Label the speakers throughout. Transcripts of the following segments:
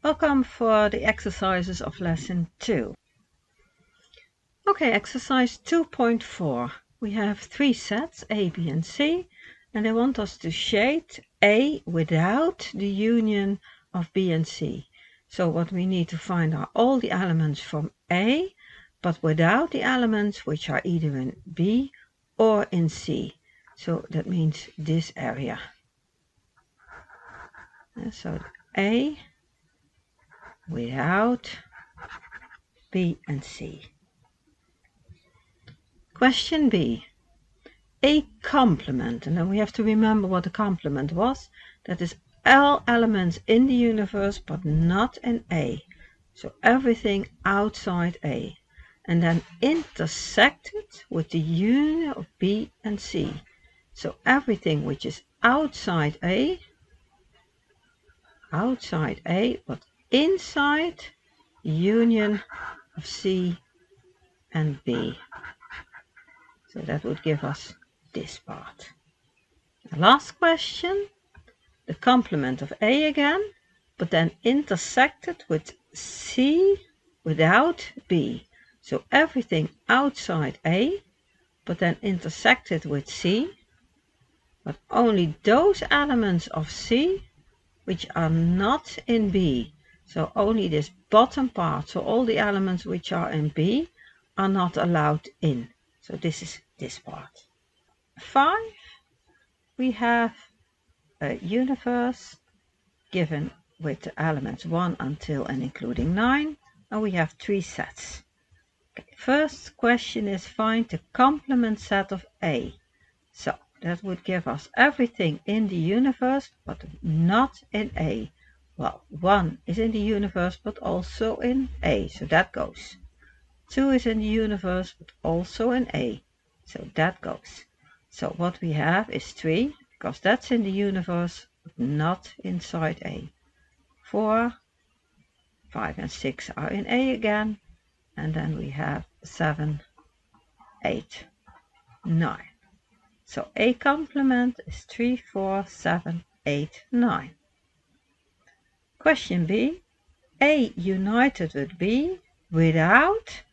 Speaker 1: Welcome for the exercises of lesson 2. Okay, exercise 2.4. We have 3 sets, A, B and C, and they want us to shade A without the union of B and C. So what we need to find are all the elements from A, but without the elements which are either in B or in C. So that means this area. So A without B and C. Question B. A complement, and then we have to remember what a complement was. That is all elements in the universe but not in A. So everything outside A. And then intersected with the union of B and C. So everything which is outside A, but inside union of C and B. So that would give us this part. The last question, the complement of A again, but then intersected with C without B. So everything outside A, but then intersected with C, but only those elements of C which are not in B. So only this bottom part, so all the elements which are in B are not allowed in. So this is this part. 5, we have a universe given with the elements 1 until and including 9, and we have 3 sets. Okay, first question is find the complement set of A. So that would give us everything in the universe but not in A. Well, 1 is in the universe but also in A, so that goes. 2 is in the universe but also in A, so that goes. So what we have is 3, because that's in the universe but not inside A. 4, 5 and 6 are in A again, and then we have 7, 8, 9. So A complement is 3, 4, 7, 8, 9. Question B. A united with B without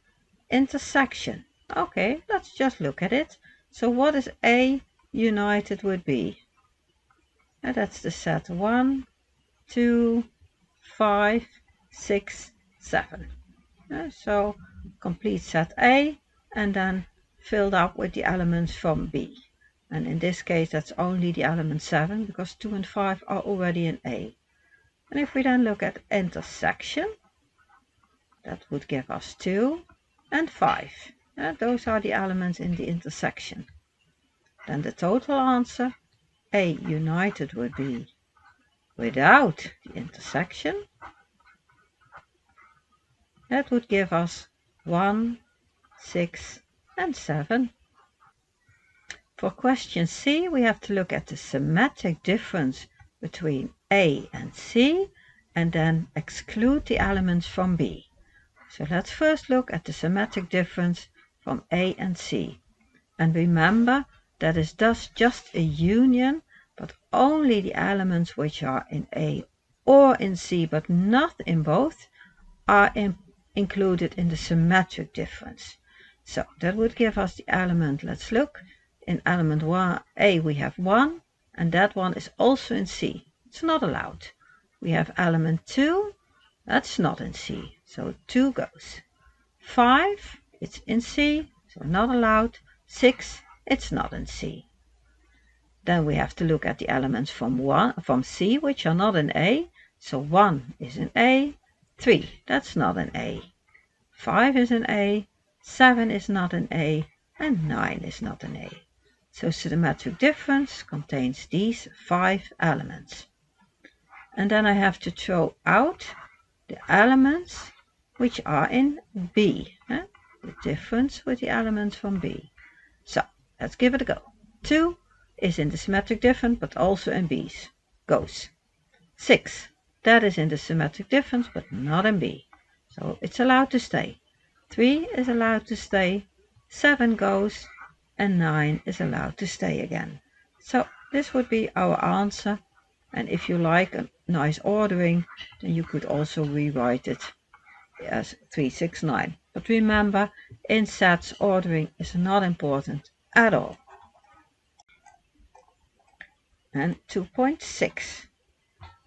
Speaker 1: intersection. Okay, let's just look at it. So what is A united with B? And that's the set 1, 2, 5, 6, 7. So complete set A and then filled up with the elements from B. And in this case that's only the element 7 because 2 and 5 are already in A. And if we then look at intersection, that would give us 2 and 5. Those are the elements in the intersection. Then the total answer, A united with B without the intersection, that would give us 1, 6 and 7. For question C, we have to look at the symmetric difference between A and C and then exclude the elements from B. So let's first look at the symmetric difference from A and C. And remember that is thus just a union, but only the elements which are in A or in C but not in both are included in the symmetric difference. So that would give us the element, let's look, in element 1, A we have 1, and that one is also in C. It's not allowed. We have element 2, that's not in C, so 2 goes. 5, it's in C, so not allowed. 6, it's not in C. Then we have to look at the elements from C, which are not in A. So 1 is in A, 3, that's not in A. 5 is in A, 7 is not in A, and 9 is not in A. So symmetric difference contains these 5 elements. And then I have to throw out the elements which are in B. The difference with the elements from B. So let's give it a go. 2 is in the symmetric difference but also in B's. Goes. 6, that is in the symmetric difference but not in B. So it's allowed to stay. 3 is allowed to stay. 7 goes. And 9 is allowed to stay again. So this would be our answer. And if you like an nice ordering, then you could also rewrite it as 3, 6, 9. But remember, in sets, ordering is not important at all. And 2.6.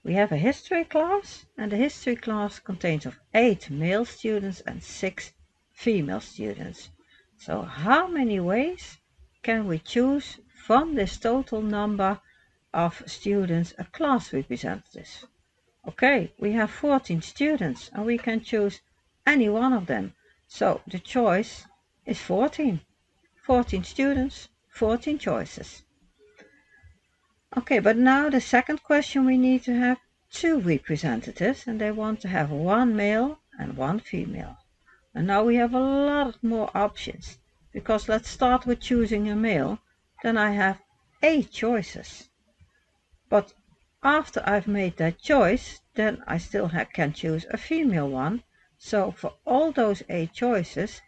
Speaker 1: We have a history class, and the history class contains of 8 male students and 6 female students. So how many ways can we choose from this total number of students a class representative? Okay, we have 14 students and we can choose any one of them. So the choice is 14. 14 students, 14 choices. Okay, but now the second question, we need to have 2 representatives, and they want to have 1 male and 1 female. And now we have a lot more options, because let's start with choosing a male. Then I have 8 choices. But after I've made that choice, then I still can choose a female one. So for all those 8 choices,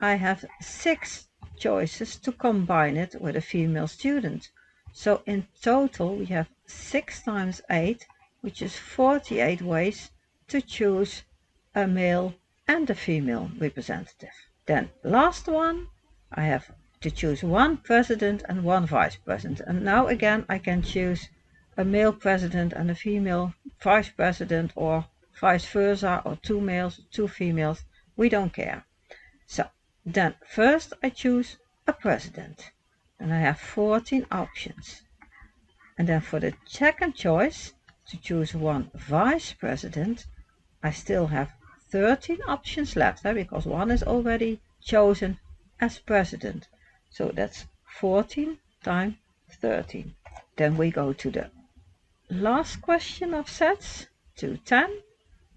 Speaker 1: I have 6 choices to combine it with a female student. So in total we have 6 times 8, which is 48 ways to choose a male and a female representative. Then last one, I have to choose 1 president and 1 vice president. And now again I can choose a male president and a female vice president, or vice versa, or 2 males, 2 females, we don't care. So then first I choose a president, and I have 14 options. And then for the second choice, to choose 1 vice president, I still have 13 options left, because 1 is already chosen as president. So that's 14 times 13. Then we go to the last question of sets, to 10.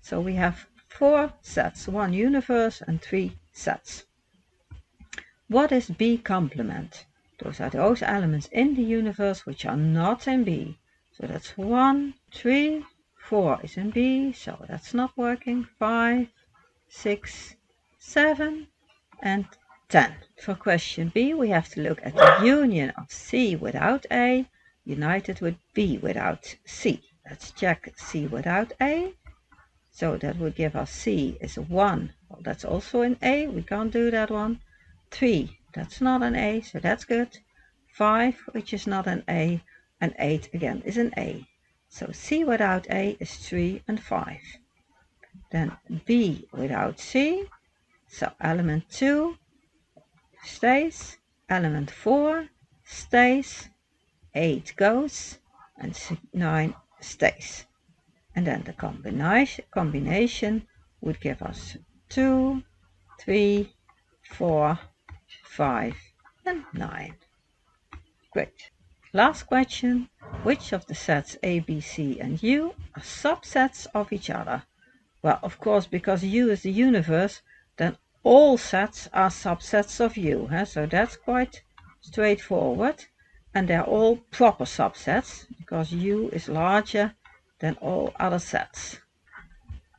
Speaker 1: So we have 4 sets, 1 universe and 3 sets. What is B complement? Those are those elements in the universe which are not in B. So that's 1, 3, 4 is in B, so that's not working. 5, 6, 7, and 10. For question B, we have to look at the union of C without A united with B without C. Let's check C without A. So that would give us C is 1. Well, that's also an A. We can't do that one. 3, that's not an A, so that's good. 5, which is not an A. And 8 again is an A. So C without A is 3 and 5. Then B without C. So element 2 stays. Element 4 stays. 8 goes. And 9 stays. And then the combination would give us 2, 3, 4, 5, and 9. Great. Last question. Which of the sets A, B, C, and U are subsets of each other? Well, of course, because U is the universe, then all sets are subsets of U. So that's quite straightforward. And they're all proper subsets, because U is larger than all other sets.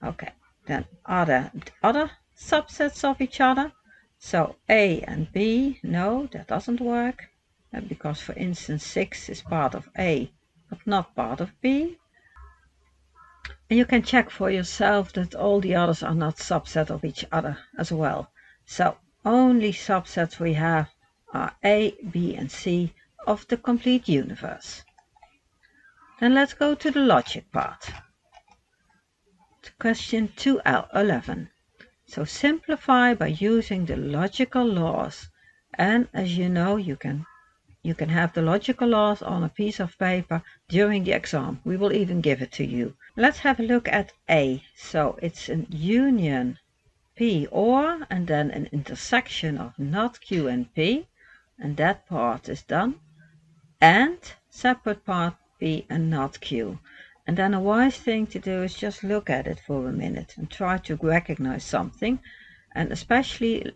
Speaker 1: Okay, then are there other subsets of each other? So A and B, no, that doesn't work. Because, for instance, 6 is part of A, but not part of B. And you can check for yourself that all the others are not subset of each other as well. So only subsets we have are A, B, and C of the complete universe. Then let's go to the logic part. To question 211. So simplify by using the logical laws. And as you know, you can have the logical laws on a piece of paper during the exam. We will even give it to you. Let's have a look at A. So it's a union P or, and then an intersection of not Q and P. And that part is done. And separate part P and not Q. And then a wise thing to do is just look at it for a minute and try to recognize something. And especially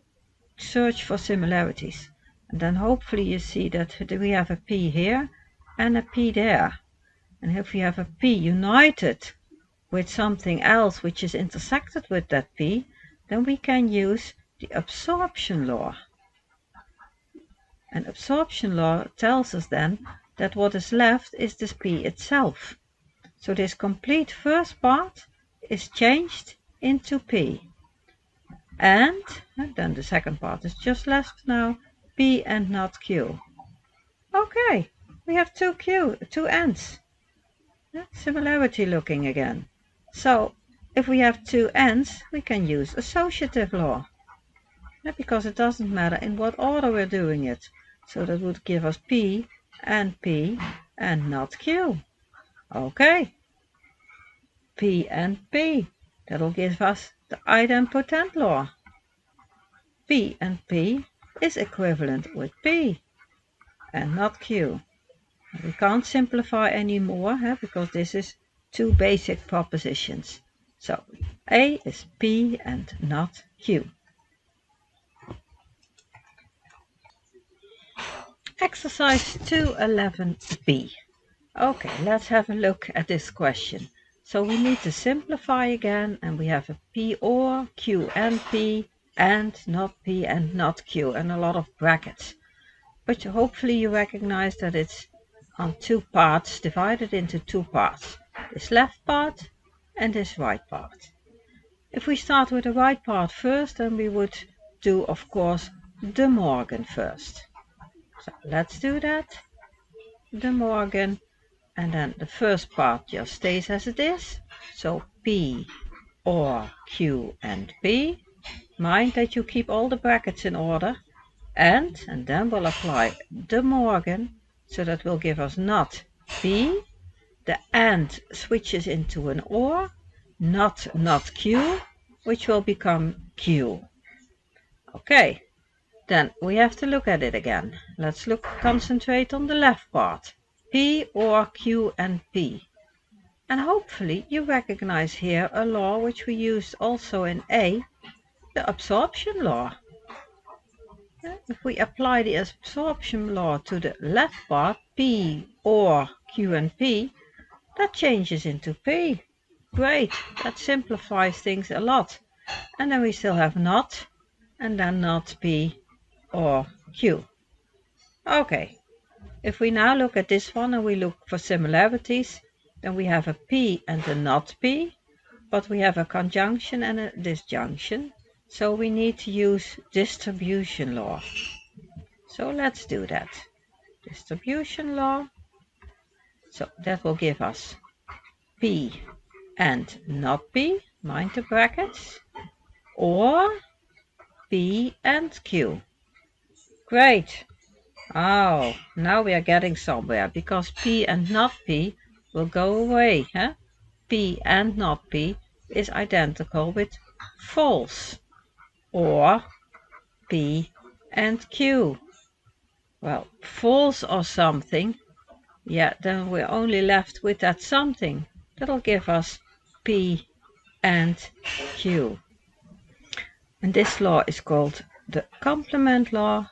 Speaker 1: search for similarities. And then hopefully you see that we have a P here and a P there. And if we have a P united with something else which is intersected with that P, then we can use the absorption law. And absorption law tells us then that what is left is this P itself. So this complete first part is changed into P. And then the second part is just left now, P and not Q. Okay, we have two ends. Similarity looking again. So if we have two ends, we can use associative law. Because it doesn't matter in what order we're doing it. So that would give us P and not Q. Okay. P and P. That'll give us the idempotent law. P and P is equivalent with P and not Q. We can't simplify anymore because this is two basic propositions. So A is P and not Q. Exercise 211b. Okay, let's have a look at this question. So we need to simplify again, and we have a P or Q and P and not Q, and a lot of brackets. But hopefully you recognize that it's on two parts, divided into two parts. This left part and this right part. If we start with the right part first, then we would do, of course, De Morgan first. So let's do that. De Morgan. And then the first part just stays as it is. So P or Q and P. Mind that you keep all the brackets in order. And then we'll apply De Morgan. So that will give us not P. The and switches into an or. Not Q, which will become Q. Okay. Then we have to look at it again. Let's concentrate on the left part. P or Q and P. And hopefully you recognize here a law which we used also in A, the absorption law. If we apply the absorption law to the left part, P or Q and P, that changes into P. Great, that simplifies things a lot. And then we still have not, and then not P or Q. Okay, if we now look at this one and we look for similarities, then we have a P and a not P, but we have a conjunction and a disjunction, so we need to use distribution law. So let's do that. Distribution law. So that will give us P and not P, mind the brackets, or P and Q. Great. Oh, now we are getting somewhere, because P and not P will go away. P and not P is identical with false, or P and Q. Well, false or something, yeah, then we're only left with that something. That'll give us P and Q. And this law is called the complement law.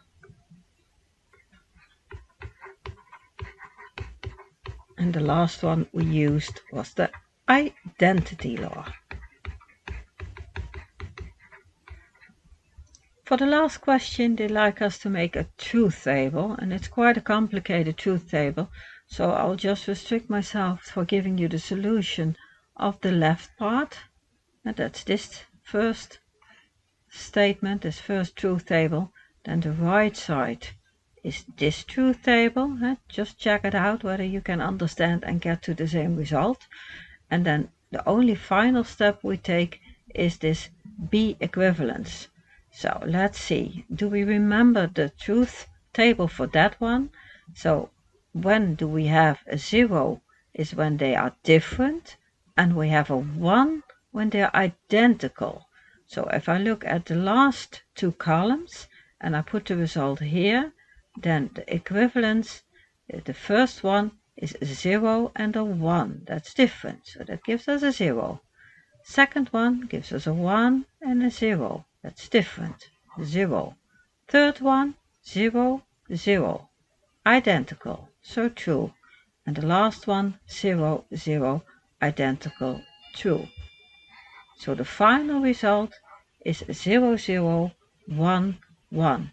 Speaker 1: And the last one we used was the identity law. For the last question, they like us to make a truth table, and it's quite a complicated truth table, so I'll just restrict myself for giving you the solution of the left part, and that's this first statement, this first truth table. Then the right side is this truth table. Just check it out whether you can understand and get to the same result. And then the only final step we take is this B equivalence. So let's see, do we remember the truth table for that one? So when do we have a 0 is when they are different, and we have a 1 when they are identical. So if I look at the last two columns and I put the result here, then the equivalence, the first one is a 0 and a 1. That's different, so that gives us a 0. Second one gives us a 1 and a 0. That's different, 0. Third one, 0, 0. Identical, so true. And the last one, 0, 0, identical, true. So the final result is 0, 0, 1, 1.